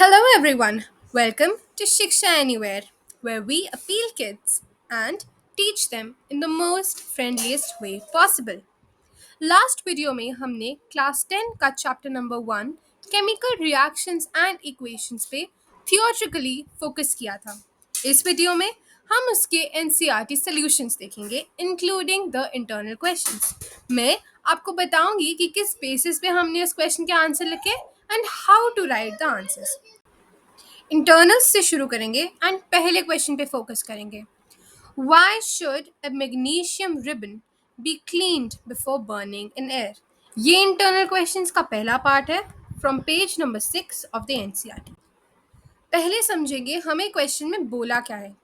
Hello, everyone. Welcome to Shiksha Anywhere, where we appeal kids and teach them in the most friendliest way possible. Last video में हमने class 10 का chapter number 1 chemical reactions and equations पे theoretically focus किया था। इस video में हम उसके एनसीईआरटी सॉल्यूशंस देखेंगे इंक्लूडिंग द इंटरनल क्वेश्चंस। मैं आपको बताऊंगी कि किस बेसिस पे हमने उस क्वेश्चन के आंसर लिखे and how to write the answers. Internals से शुरू करेंगे एंड पहले क्वेश्चन पे फोकस करेंगे। Why should a magnesium ribbon be cleaned before burning in air? ये इंटरनल क्वेश्चंस का पहला पार्ट है from page number 6 of the NCERT. पहले समझेंगे हमें क्वेश्चन में बोला क्या है।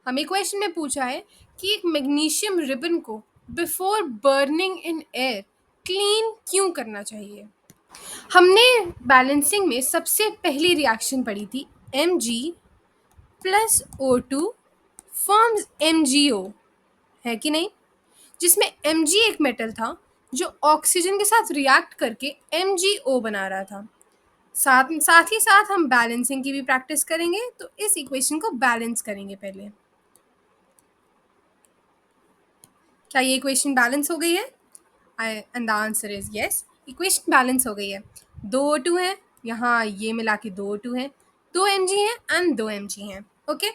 हमें क्वेश्चन में पूछा है कि एक मैग्नीशियम रिबन को before burning in air clean क्यों करना चाहिए। हमने बैलेंसिंग में सबसे पहली रिएक्शन पढ़ी थी Mg plus O2 forms MgO, है कि नहीं, जिसमें Mg एक मेटल था जो ऑक्सीजन के साथ रिएक्ट करके MgO बना रहा था। साथ ही साथ हम बैलेंसिंग की भी प्रैक्टिस करेंगे, तो इस इक्वेशन को बैलेंस करेंगे पहले। क्या ये इक्वेशन बैलेंस हो गई है? And the answer is yes, equation balance हो गई है। दो O2 हैं, यहाँ ये मिला के दो O2 हैं, दो Mg हैं एंड दो Mg हैं। ओके,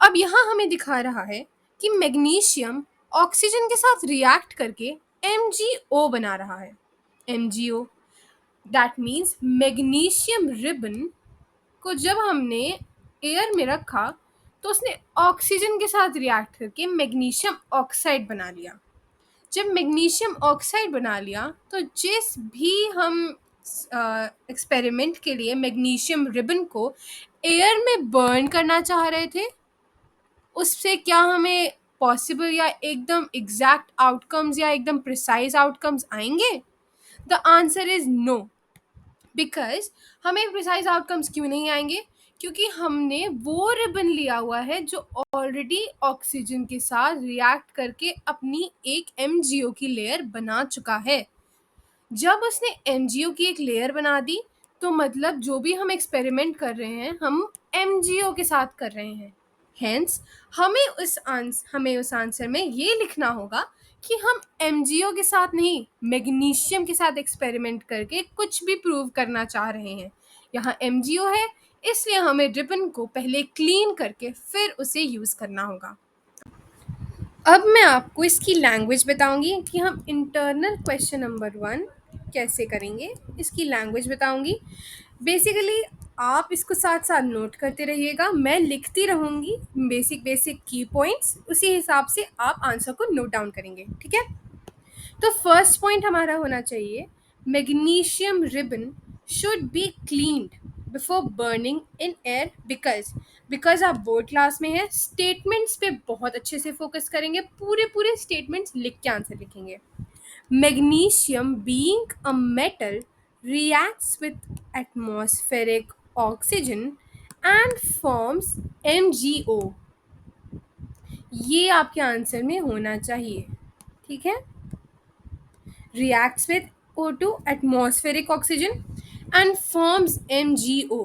अब यहाँ हमें दिखा रहा है कि मैग्नीशियम ऑक्सीजन के साथ रिएक्ट करके MgO बना रहा है। MgO that means magnesium ribbon को जब हमने एयर में रखा तो उसने ऑक्सीजन के साथ रिएक्ट करके मैग्नीशियम ऑक्साइड बना लिया। जब मैग्नीशियम ऑक्साइड बना लिया तो जिस भी हम एक्सपेरिमेंट के लिए मैग्नीशियम रिबन को एयर में बर्न करना चाह रहे थे, उससे क्या हमें पॉसिबल या एकदम एग्जैक्ट आउटकम्स या एकदम प्रिसाइज आउटकम्स आएंगे? The answer is no. Because हमें प्रिसाइज आउटकम्स क्यों नहीं आएंगे? क्योंकि हमने वो रिबन लिया हुआ है जो ऑलरेडी ऑक्सीजन के साथ रिएक्ट करके अपनी एक MgO की लेयर बना चुका है। जब उसने MgO की एक लेयर बना दी तो मतलब जो भी हम एक्सपेरिमेंट कर रहे हैं हम MgO के साथ कर रहे हैं। हेंस हमें उस आंसर में ये लिखना होगा कि हम MgO के साथ नहीं, मैग्नीशियम के साथ एक्सपेरिमेंट करके कुछ भी प्रूव करना चाह रहे हैं। यहाँ MgO है, इसलिए हमें रिबन को पहले क्लीन करके फिर उसे यूज़ करना होगा। अब मैं आपको इसकी लैंग्वेज बताऊंगी कि हम इंटरनल क्वेश्चन नंबर 1 कैसे करेंगे, इसकी लैंग्वेज बताऊंगी। बेसिकली आप इसको साथ साथ नोट करते रहिएगा, मैं लिखती रहूँगी बेसिक बेसिक की पॉइंट्स, उसी हिसाब से आप आंसर को नोट डाउन करेंगे, ठीक है। तो फर्स्ट पॉइंट हमारा होना चाहिए magnesium ribbon should be cleaned before burning in air. Because आप बोर्ड क्लास में हैं, स्टेटमेंट्स पे बहुत अच्छे से फोकस करेंगे, पूरे पूरे स्टेटमेंट्स लिख के आंसर लिखेंगे। Magnesium, being a metal, reacts with atmospheric oxygen and forms MgO। ये आपके आंसर में होना चाहिए, ठीक है। Reacts with O2, atmospheric oxygen, and forms MgO,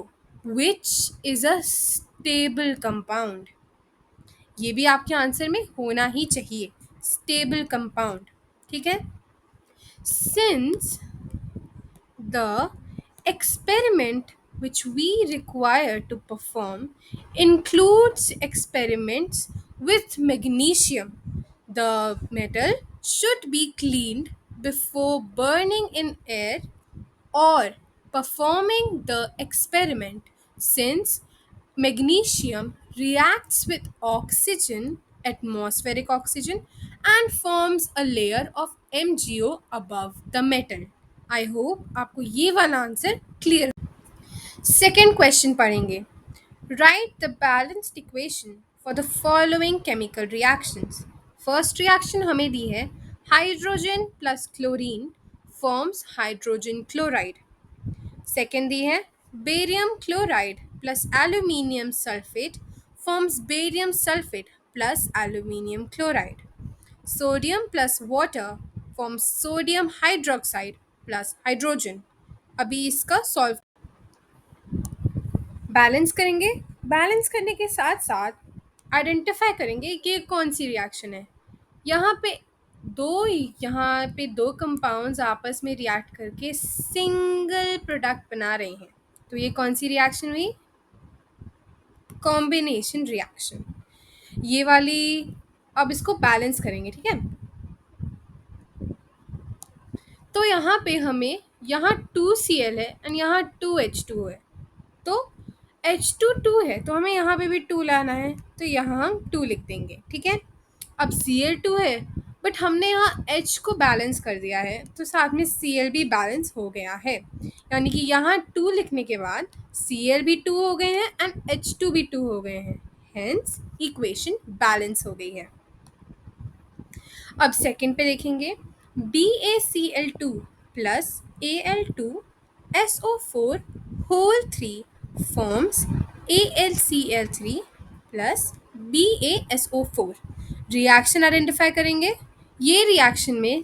which is a stable compound। ये भी आपके आंसर में होना ही चाहिए, स्टेबल कंपाउंड, ठीक है। Since the experiment which we require to perform includes experiments with magnesium, the metal should be cleaned before burning in air or performing the experiment, since magnesium reacts with oxygen, atmospheric oxygen, and forms a layer of MgO above the metal। I hope आपको ये वाला answer clear. Second question पढ़ेंगे। Write the balanced equation for the following chemical reactions. First reaction हमें दी है hydrogen plus chlorine forms hydrogen chloride. Second दी है barium chloride plus aluminium sulphate forms barium sulphate plus aluminium chloride. Sodium plus water forms sodium hydroxide plus hydrogen. अभी इसका solve balance करेंगे। Balance करने के साथ साथ आइडेंटिफाई करेंगे कि ये कौन सी रिएक्शन है। यहाँ पे यहाँ पे दो कंपाउंड्स आपस में रिएक्ट करके सिंगल प्रोडक्ट बना रहे हैं। तो ये कौन सी रिएक्शन हुई? Combination reaction. ये वाली, अब इसको बैलेंस करेंगे, ठीक है। तो यहाँ पे हमें, यहाँ 2Cl है एंड यहाँ 2H2 है। तो H2 है तो हमें यहाँ पे भी 2 लाना है, तो यहाँ हम 2 लिख देंगे, ठीक है। अब Cl2 है बट हमने यहाँ H को बैलेंस कर दिया है तो साथ में Cl भी बैलेंस हो गया है। यानी कि यहाँ 2 लिखने के बाद Cl भी 2 हो गए हैं एंड H2 भी 2 हो गए हैं। हेंस इक्वेशन बैलेंस हो गई है। अब सेकंड पे देखेंगे, BaCl2 plus Al2SO4 whole 3 forms AlCl3 plus BaSO4। Reaction identify करेंगे। ये रिएक्शन में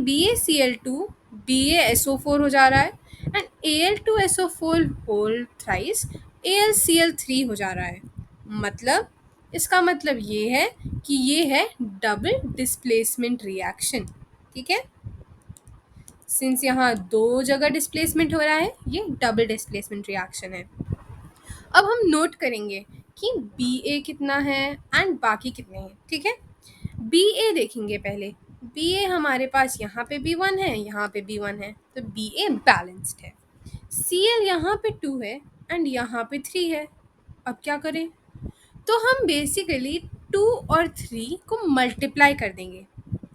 BaCl2 BaSO4 हो जा रहा है and Al2SO4 whole thrice AlCl3 हो जा रहा है। मतलब इसका मतलब ये है कि ये है डबल डिस्प्लेसमेंट रिएक्शन, ठीक है। सिंस यहाँ दो जगह डिस्प्लेसमेंट हो रहा है, ये डबल डिस्प्लेसमेंट रिएक्शन है। अब हम नोट करेंगे कि बी ए कितना है एंड बाकी कितने हैं, ठीक है। बी ए देखेंगे पहले। बी ए हमारे पास यहाँ पे भी 1 है, यहाँ पे भी 1 है, तो बी ए बैलेंस्ड है। सी एल यहाँ पे 2 है एंड यहाँ पे 3 है। अब क्या करें? तो हम बेसिकली 2 और 3 को मल्टीप्लाई कर देंगे।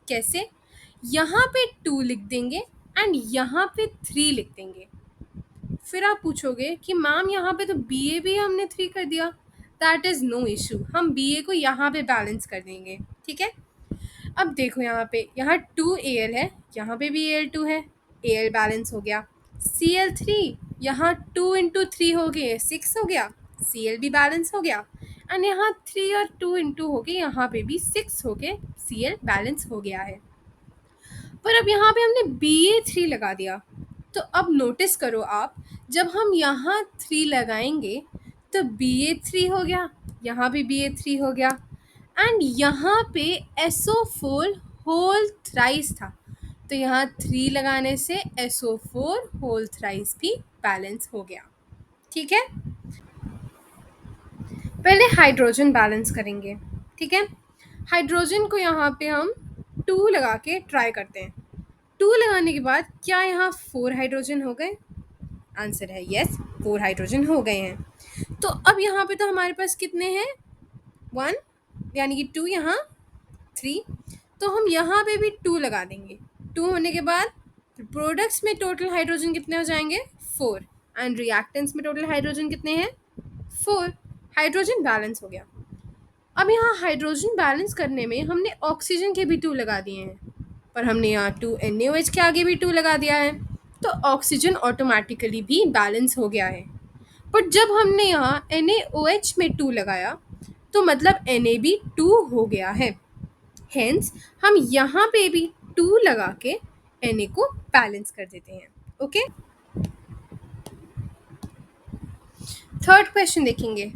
कैसे? यहाँ पे 2 लिख देंगे एंड यहाँ पे 3 लिख देंगे। फिर आप पूछोगे कि मैम यहाँ पे तो बी ए भी हमने 3 कर दिया। दैट इज़ नो इशू, हम बी ए को यहाँ पे बैलेंस कर देंगे, ठीक है। अब देखो यहाँ पे, यहाँ 2 AL है, यहाँ पे भी AL2 है, AL बैलेंस हो गया। Cl3 यहाँ 2 इंटू 3 हो गए 6 हो गया, Cl भी बैलेंस हो गया एंड यहाँ 3 और 2 इंटू हो गए, यहाँ पे भी 6 हो गए, Cl बैलेंस हो गया है। पर अब यहाँ पे हमने Ba3 लगा दिया, तो अब नोटिस करो आप, जब हम यहाँ 3 लगाएंगे तो Ba3 हो गया, यहाँ भी Ba3 हो गया एंड यहाँ पे SO4 होल थ्राइस था, तो यहाँ 3 लगाने से SO4 होल थ्राइस भी बैलेंस हो गया, ठीक है। पहले हाइड्रोजन बैलेंस करेंगे, ठीक है। हाइड्रोजन को यहाँ पे हम 2 लगा के ट्राई करते हैं। 2 लगाने के बाद क्या यहाँ 4 हाइड्रोजन हो गए? आंसर है यस, 4 हाइड्रोजन हो गए हैं। तो अब यहाँ पे तो हमारे पास कितने हैं? 1, यानी कि 2 यहाँ 3, तो हम यहाँ पे भी 2 लगा देंगे। 2 होने के बाद प्रोडक्ट्स में टोटल हाइड्रोजन कितने हो जाएंगे? 4 एंड रिएक्टेंट्स में टोटल हाइड्रोजन कितने हैं? 4। हाइड्रोजन बैलेंस हो गया। अब यहाँ हाइड्रोजन बैलेंस करने में हमने ऑक्सीजन के भी 2 लगा दिए हैं, पर हमने यहाँ 2 NaOH के आगे भी 2 लगा दिया है, तो ऑक्सीजन ऑटोमेटिकली भी बैलेंस हो गया है। बट जब हमने यहाँ NaOH में 2 लगाया तो मतलब Na भी 2 हो गया है। हेंस हम यहाँ पे भी 2 लगा के Na को बैलेंस कर देते हैं, ओके। थर्ड क्वेश्चन देखेंगे।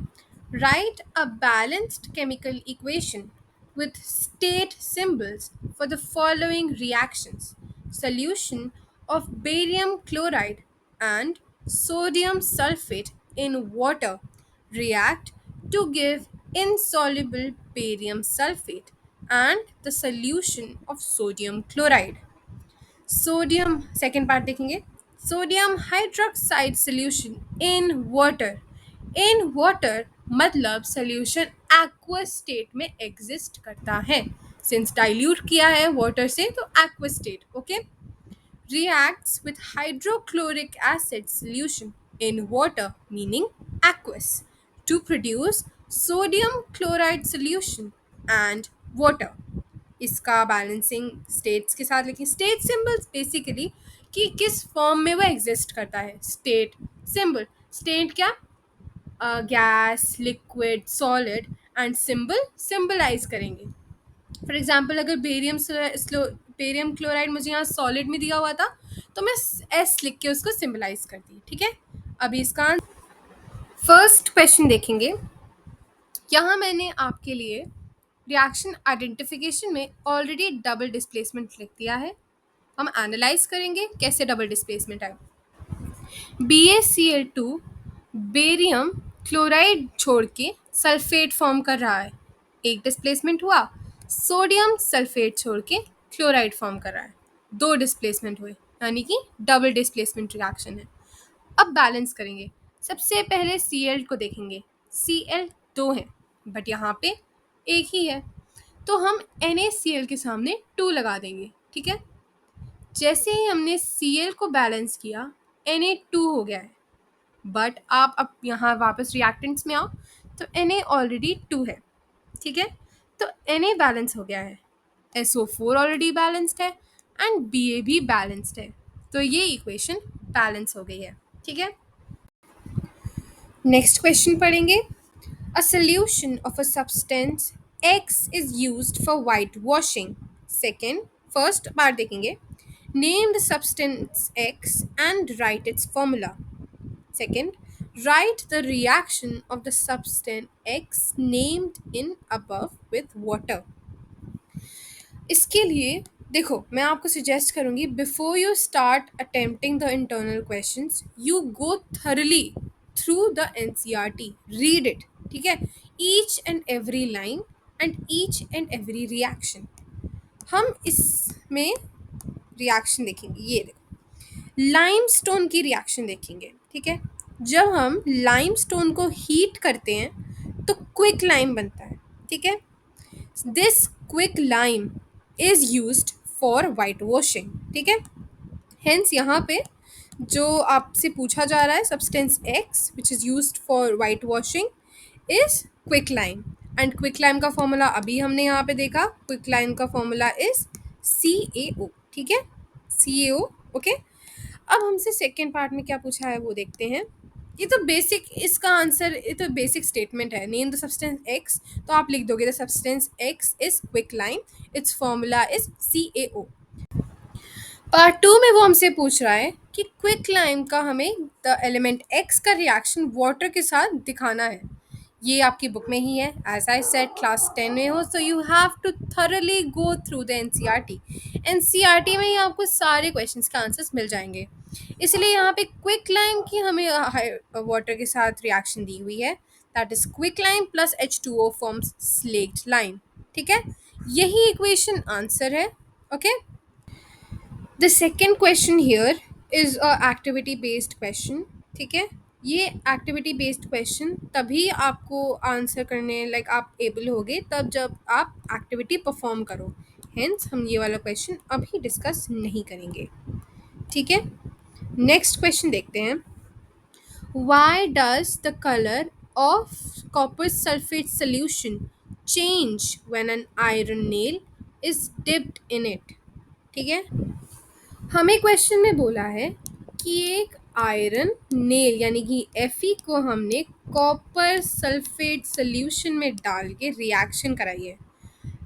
Right a balanced chemical equation with state symbols for the following reactions. Solution of barium chloride and sodium sulfate in water react to give insoluble barium sulfate and the solution of sodium chloride. Sodium, second part देखेंगे। Sodium hydroxide solution in water. In water मतलब solution aqueous state में exist करता है। Since dilute किया है water से तो aqueous state, okay. reacts with hydrochloric acid solution in water, meaning aqueous, to produce sodium chloride solution and water. इसका balancing states के साथ लिखें। स्टेट सिंबल्स बेसिकली कि किस फॉर्म में वो एग्जिस्ट करता है। स्टेट सिंबल, स्टेट क्या? Gas, liquid, solid and symbol symbolize करेंगे। फॉर एग्जाम्पल अगर बेरियम क्लोराइड मुझे यहाँ सॉलिड में दिया हुआ था तो मैं S लिख के उसको सिंबलाइज कर दी, ठीक है। अभी इसका फर्स्ट क्वेश्चन देखेंगे। यहाँ मैंने आपके लिए रिएक्शन आइडेंटिफिकेशन में ऑलरेडी डबल डिस्प्लेसमेंट लिख दिया है। हम एनालाइज करेंगे कैसे डबल डिस्प्लेसमेंट है। BaCl2 बेरियम क्लोराइड छोड़ के सल्फेट फॉर्म कर रहा है, एक डिस्प्लेसमेंट हुआ। सोडियम सल्फेट छोड़ के क्लोराइड फॉर्म कर रहा है, दो डिस्प्लेसमेंट हुए, यानी कि डबल डिस्प्लेसमेंट रिएक्शन है। अब बैलेंस करेंगे। सबसे पहले Cl को देखेंगे। Cl दो है बट यहाँ पे एक ही है, तो हम NaCl के सामने 2 लगा देंगे। ठीक है, जैसे ही हमने Cl को बैलेंस किया Na2 हो गया है। बट आप अब यहाँ वापस रिएक्टेंट्स में आओ तो Na ऑलरेडी 2 है। ठीक है, तो Na बैलेंस हो गया है, SO4 ऑलरेडी बैलेंस्ड है एंड Ba भी बैलेंस्ड है, तो ये इक्वेशन बैलेंस हो गई है। ठीक है, नेक्स्ट क्वेश्चन पढ़ेंगे। A solution of a substance X is used for whitewashing. Second, first part देखेंगे। Name the substance X and write its formula. Second, write the reaction of the substance X named in above with water. इसके लिए देखो, मैं आपको suggest करूँगी before you start attempting the internal questions you go thoroughly through the NCERT, read it. ठीक है, each and every line and each and every reaction. हम इसमें रिएक्शन देखेंगे। ये देखो, लाइमस्टोन की रिएक्शन देखेंगे। ठीक है, जब हम लाइमस्टोन को हीट करते हैं तो क्विक लाइम बनता है। ठीक है, this quick lime is used for white washing. ठीक है, हेंस यहाँ पे जो आपसे पूछा जा रहा है, substance x which is used for white washing is quick lime, and quick lime का फॉर्मूला अभी हमने यहाँ पे देखा। क्विक लाइम का फॉर्मूला इज CaO। ठीक है, CaO। ओके, अब हमसे सेकेंड पार्ट में क्या पूछा है वो देखते हैं। ये तो बेसिक, इसका आंसर ये तो बेसिक स्टेटमेंट है। नेम द सब्सटेंस एक्स, तो आप लिख दोगे the substance x is quick lime, it's formula is CaO। Part 2 में वो हमसे पूछ रहा है कि क्विक लाइम का हमें द एलिमेंट एक्स का रिएक्शन वाटर के साथ दिखाना है। ये आपकी बुक में ही है, एज आई सेड क्लास 10 में हो, so you have to thoroughly go through the NCERT में ही आपको सारे क्वेश्चंस के आंसर्स मिल जाएंगे। इसलिए यहाँ पे क्विक लाइम की हमें वाटर के साथ रिएक्शन दी हुई है, that is quick lime plus H2O forms slaked lime. ठीक है, यही इक्वेशन आंसर है। Okay, the second question here is a activity based question. ठीक है, ये एक्टिविटी बेस्ड क्वेश्चन तभी आपको आंसर करने आप एबल होगे तब जब आप एक्टिविटी परफॉर्म करो। हेंस हम ये वाला क्वेश्चन अभी डिस्कस नहीं करेंगे। ठीक है, नेक्स्ट क्वेश्चन देखते हैं। Why does the color of copper sulfate solution change when an iron nail is dipped in it? ठीक है, हमें क्वेश्चन में बोला है कि एक आयरन नेल यानी कि Fe को हमने कॉपर सल्फेट सोल्यूशन में डाल के रिएक्शन कराई है,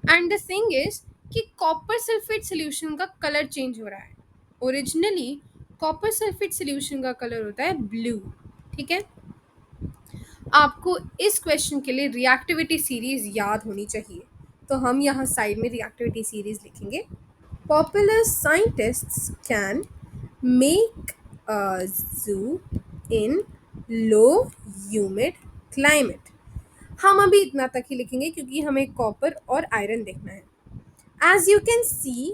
एंड द थिंग इज कि कॉपर सल्फेट सोल्यूशन का कलर चेंज हो रहा है। ओरिजिनली कॉपर सल्फेट सोल्यूशन का कलर होता है ब्लू। ठीक है, आपको इस क्वेश्चन के लिए रिएक्टिविटी सीरीज याद होनी चाहिए, तो हम यहाँ साइड में रिएक्टिविटी सीरीज लिखेंगे। Popular scientists can make a zoo in low humid climate. हम अभी इतना तक ही लिखेंगे क्योंकि हमें कॉपर और आयरन देखना है। As you can see,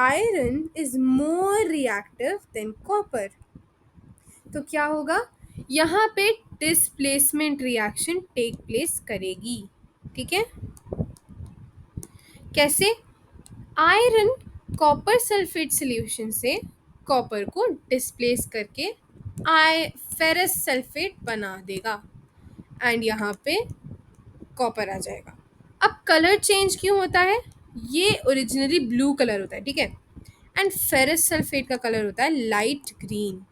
iron is more reactive than copper. तो क्या होगा, यहाँ पे डिस्प्लेसमेंट रिएक्शन टेक प्लेस करेगी। ठीक है, कैसे? आयरन कॉपर सल्फेट सॉल्यूशन से कॉपर को डिस्प्लेस करके फेरस सल्फेट बना देगा एंड यहाँ पे कॉपर आ जाएगा। अब कलर चेंज क्यों होता है? ये ओरिजिनली ब्लू कलर होता है। ठीक है, एंड फेरस सल्फेट का कलर होता है लाइट ग्रीन।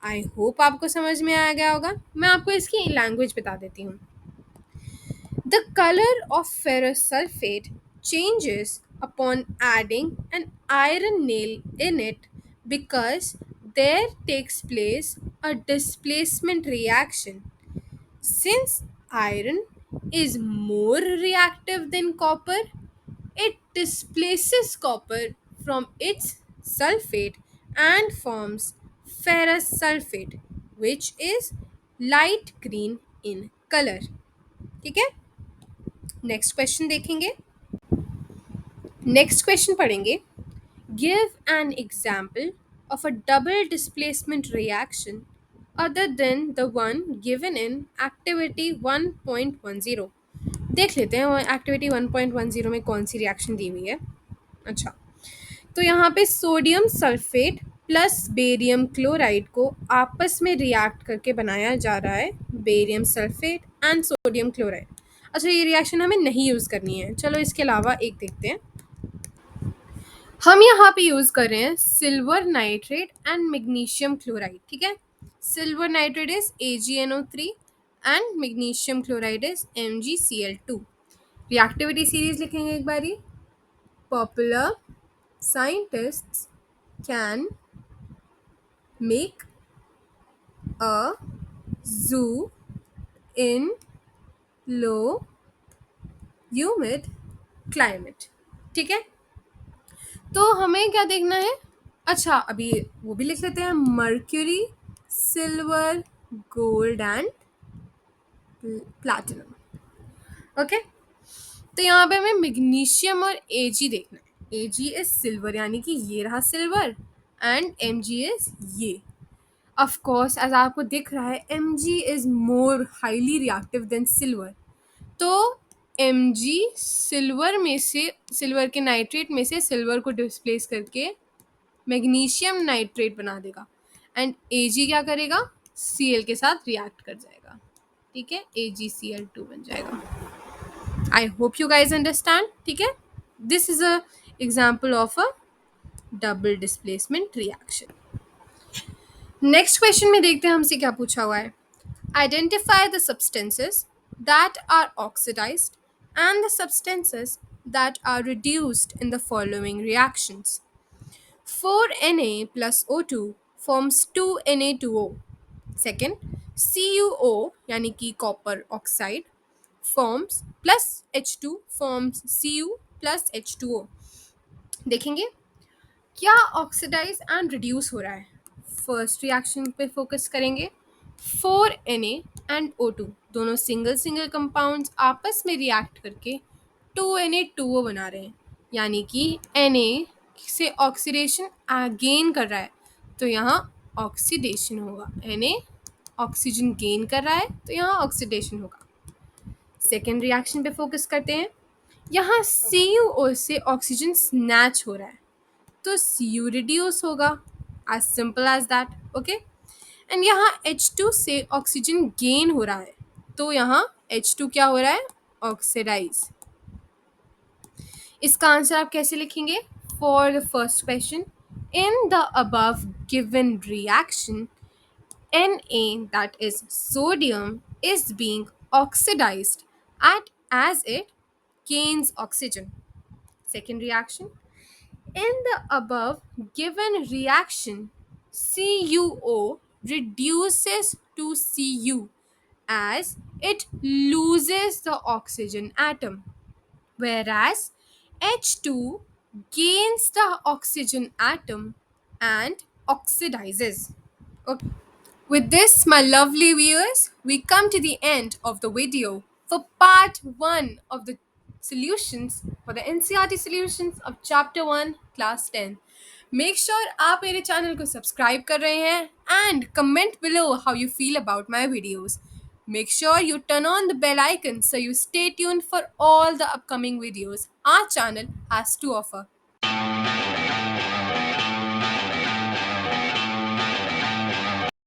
आई होप आपको समझ में आ गया होगा। मैं आपको इसकी लैंग्वेज बता देती हूँ। The color of ferrous sulfate changes upon adding an iron nail in it because there takes place a displacement reaction Since iron is more reactive than copper, it displaces copper from its sulfate and forms ferrous sulfate, which is light green in color. ठीक है, next question देखेंगे. Next question पढ़ेंगे. Give an example of a double displacement reaction other than the one given in activity 1.10. देख लेते हैं वो activity 1.10 में कौन सी रिएक्शन दी हुई है. अच्छा, तो यहाँ पे sodium sulphate plus barium chloride को आपस में रिएक्ट करके बनाया जा रहा है barium sulphate and sodium chloride. अच्छा, ये रिएक्शन हमें नहीं यूज़ करनी है. चलो इसके अलावा एक देखते हैं. हम यहाँ पे यूज़ कर रहे हैं silver nitrate and magnesium chloride. ठीक है, silver nitrate is AgNO3 and magnesium chloride is MgCl2. Reactivity series लिखेंगे एक बारी. Popular scientists can make a zoo in low humid climate. ठीक है, तो हमें क्या देखना है. अच्छा, अभी वो भी लिख लेते हैं. Mercury, silver, gold and platinum. Okay, तो यहाँ पे हमें मैग्नीशियम और Ag देखना है. Ag इज सिल्वर, यानी कि ये रहा सिल्वर, एंड Mg इज ये. ऑफ कोर्स एज आपको दिख रहा है Mg is more highly reactive than silver. तो Mg सिल्वर में से, सिल्वर के नाइट्रेट में से सिल्वर को डिस्प्लेस करके मैग्नीशियम नाइट्रेट बना देगा, एंड Ag क्या करेगा, Cl के साथ रिएक्ट कर जाएगा. ठीक है, AgCl2 बन जाएगा. I hope you guys understand. ठीक है, this is a example of a double displacement reaction. Next question में देखते हैं हमसे क्या पूछा हुआ है. Identify the substances that are oxidised and the substances that are reduced in the following reactions. 4Na plus O2 forms 2Na2O. Second, CuO यानी कि copper oxide forms plus H2 forms Cu plus H2O. देखेंगे क्या oxidise and reduce हो रहा है. First reaction पे focus करेंगे. 4Na and O2 दोनों सिंगल सिंगल कंपाउंड्स आपस में रिएक्ट करके 2Na2O बना रहे हैं, यानी कि Na से ऑक्सीडेशन गेन कर रहा है, तो यहाँ ऑक्सीडेशन होगा. Na ऑक्सीजन गेन कर रहा है, तो यहाँ ऑक्सीडेशन होगा. सेकेंड रिएक्शन पे फोकस करते हैं. यहाँ CuO से ऑक्सीजन स्नैच हो रहा है, तो Cu रिड्यूस होगा. As simple as that. Okay, and यहाँ H2 से ऑक्सीजन गेन हो रहा है, तो यहाँ H2 क्या हो रहा है, ऑक्सीडाइज. इसका आंसर आप कैसे लिखेंगे. For the first question, in the above given reaction Na, that is sodium, is being oxidized at as it gains oxygen. Second reaction, in the above given reaction, CuO reduces to Cu as it loses the oxygen atom, whereas H2 gains the oxygen atom and oxidizes. Okay. With this, my lovely viewers, we come to the end of the video for part 1 of the solutions for the NCERT solutions of chapter 1 class 10. Make sure आप मेरे channel को subscribe कर रहे हैं and comment below how you feel about my videos. Make sure you turn on the bell icon so you stay tuned for all the upcoming videos our channel has to offer.